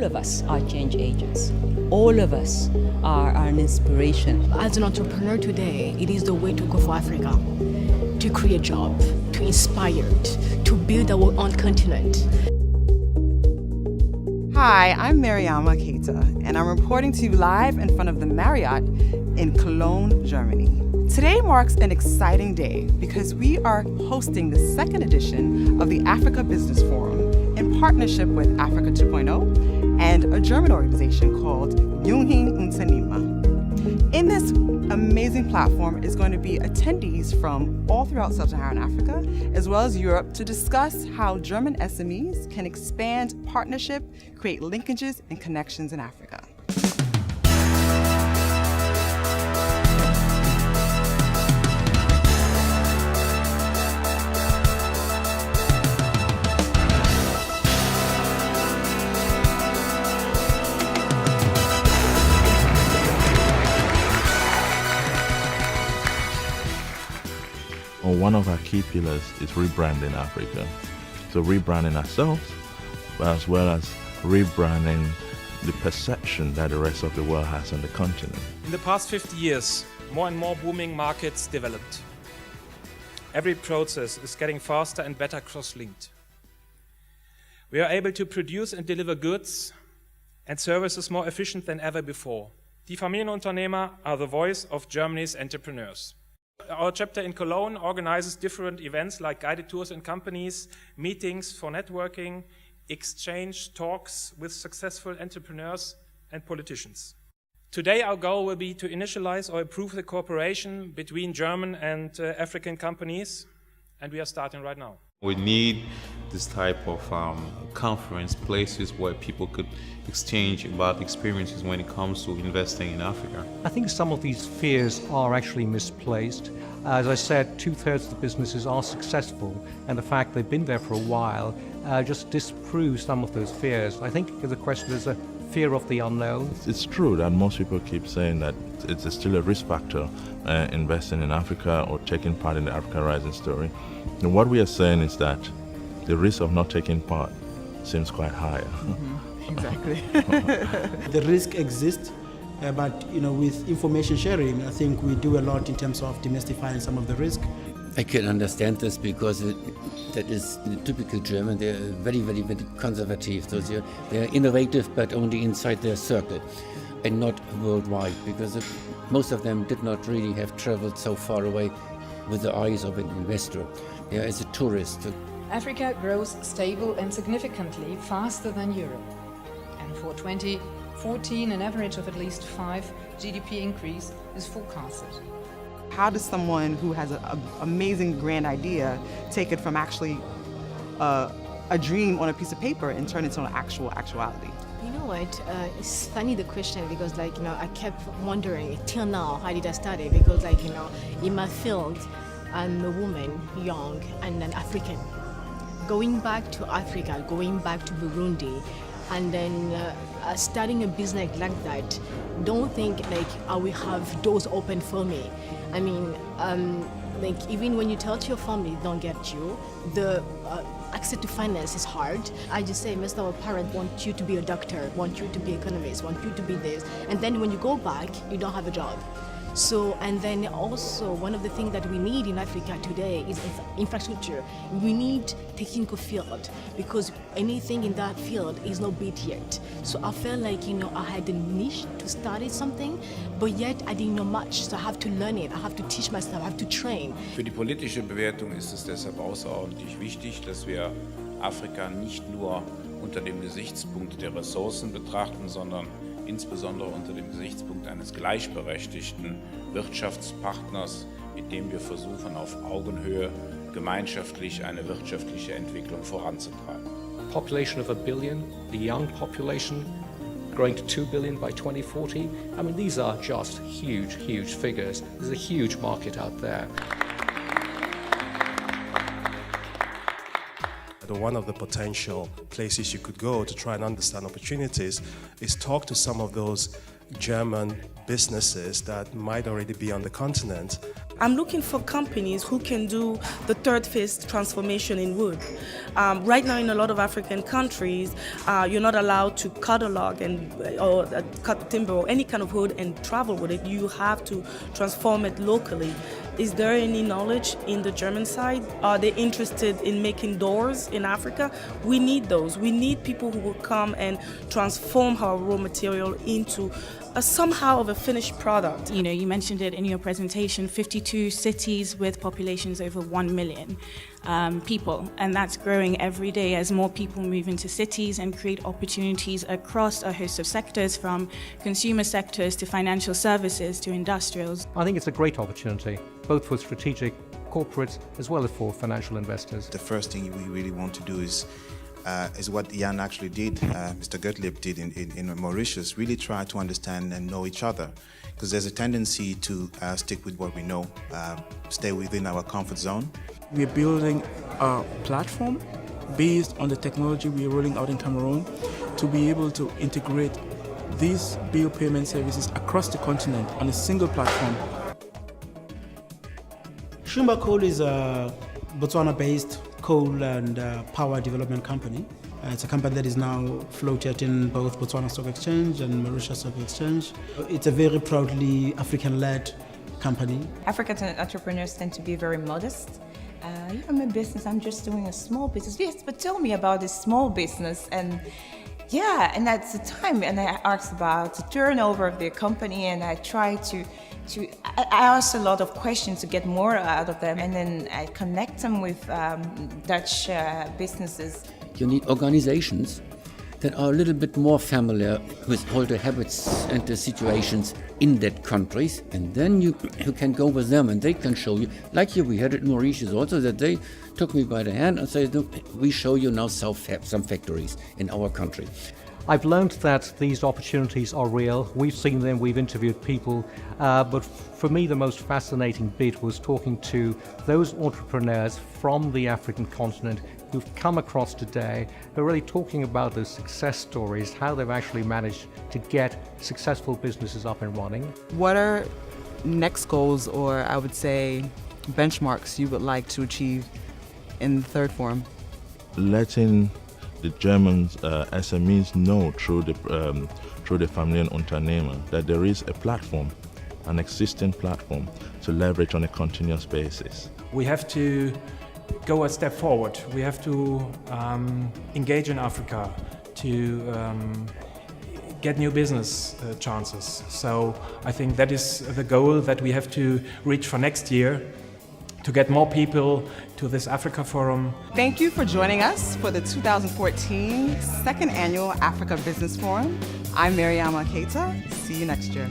All of us are change agents. All of us are an inspiration. As an entrepreneur today, it is the way to go for Africa, to create a job, to inspire, to build our own continent. Hi, I'm Mariama Keita, and I'm reporting to you live in front of the Marriott in Cologne, Germany. Today marks an exciting day because we are hosting the second edition of the Africa Business Forum in partnership with Africa 2.0 and a German organization called Junghin Unternehmer. In this amazing platform is going to be attendees from all throughout Sub-Saharan Africa, as well as Europe, to discuss how German SMEs can expand partnership, create linkages and connections in Africa. One of our key pillars is rebranding Africa. So rebranding ourselves, as well as rebranding the perception that the rest of the world has on the continent. In the past 50 years, more and more booming markets developed. Every process is getting faster and better cross-linked. We are able to produce and deliver goods and services more efficient than ever before. Die Familienunternehmer are the voice of Germany's entrepreneurs. Our chapter in Cologne organizes different events like guided tours in companies, meetings for networking, exchange talks with successful entrepreneurs and politicians. Today our goal will be to initialize or improve the cooperation between German and African companies, and we are starting right now. We need this type of conference, places where people could exchange about experiences when it comes to investing in Africa. I think some of these fears are actually misplaced. As I said, 2/3 of the businesses are successful, and the fact they've been there for a while just disproves some of those fears. I think the question is a fear of the unknown. It's true that most people keep saying that it's still a risk factor investing in Africa or taking part in the Africa Rising story. And what we are saying is that the risk of not taking part seems quite higher. Exactly. The risk exists, but with information sharing, I think we do a lot in terms of demystifying some of the risk. I can understand this because that is the typical German. They're very, very, very conservative. So they're innovative, but only inside their circle and not worldwide, because most of them did not really have traveled so far away with the eyes of an investor. They are as a tourist. Africa grows stable and significantly faster than Europe. And for 2014, an average of at least 5 GDP increase is forecasted. How does someone who has an amazing grand idea take it from actually a dream on a piece of paper and turn it into an actuality? You know what, it's funny the question because I kept wondering till now, how did I start it? Because in my field, I'm a woman, young, and an African. Going back to Africa, going back to Burundi, and then starting a business like that, don't think I will have doors open for me. I mean, even when you tell to your family they don't get you, the access to finance is hard. I just say most of our parents want you to be a doctor, want you to be an economist, want you to be this, and then when you go back, you don't have a job. So, and then also one of the things that we need in Africa today is infrastructure. We need technical field because anything in that field is not built yet. So I felt like, I had a niche to start something, but yet I didn't know much. So I have to learn it, I have to teach myself, I have to train. Für die politische Bewertung ist es deshalb außerordentlich wichtig, dass wir Afrika nicht nur unter dem Gesichtspunkt der Ressourcen betrachten, sondern insbesondere unter dem Gesichtspunkt eines gleichberechtigten Wirtschaftspartners, mit dem wir versuchen, auf Augenhöhe gemeinschaftlich eine wirtschaftliche Entwicklung voranzutreiben. Population of 1 billion, the young population growing to 2 billion by 2040. I mean, these are just huge, huge figures. There's a huge market out there. One of the potential places you could go to try and understand opportunities is talk to some of those German businesses that might already be on the continent. I'm looking for companies who can do the third phase transformation in wood. Right now in a lot of African countries, you're not allowed to cut a log or cut timber or any kind of wood and travel with it. You have to transform it locally. Is there any knowledge in the German side? Are they interested in making doors in Africa? We need those. We need people who will come and transform our raw material into somehow of a finished product. You know, you mentioned it in your presentation, 52 cities with populations over 1 million people, and that's growing every day as more people move into cities and create opportunities across a host of sectors, from consumer sectors to financial services to industrials. I think it's a great opportunity, both for strategic corporates as well as for financial investors. The first thing we really want to do is what Jan actually did, Mr. Gottlieb did in Mauritius, really try to understand and know each other. Because there's a tendency to stick with what we know, stay within our comfort zone. We're building a platform based on the technology we're rolling out in Cameroon to be able to integrate these bill payment services across the continent on a single platform. Shumba Coal is a Botswana-based coal and power development company. It's a company that is now floated in both Botswana Stock Exchange and Mauritius Stock Exchange. It's a very proudly African-led company. African entrepreneurs tend to be very modest. I'm a business, I'm just doing a small business. Yes, but tell me about this small business. And at the time, and I asked about the turnover of the company, and I tried I ask a lot of questions to get more out of them, and then I connect them with Dutch businesses. You need organizations that are a little bit more familiar with all the habits and the situations in that countries, and then you can go with them and they can show you, like here we had it in Mauritius also, that they took me by the hand and said, look, we show you now some factories in our country. I've learned that these opportunities are real. We've seen them, we've interviewed people, but for me the most fascinating bit was talking to those entrepreneurs from the African continent who've come across today, who are really talking about those success stories, how they've actually managed to get successful businesses up and running. What are next goals, or I would say benchmarks, you would like to achieve in the third forum? Letting the German SMEs know through the Familienunternehmer that there is a platform, an existing platform to leverage on a continuous basis. We have to go a step forward. We have to engage in Africa to get new business chances. So I think that is the goal that we have to reach for next year, to get more people to this Africa Forum. Thank you for joining us for the 2014 Second Annual Africa Business Forum. I'm Mariama Keita. See you next year.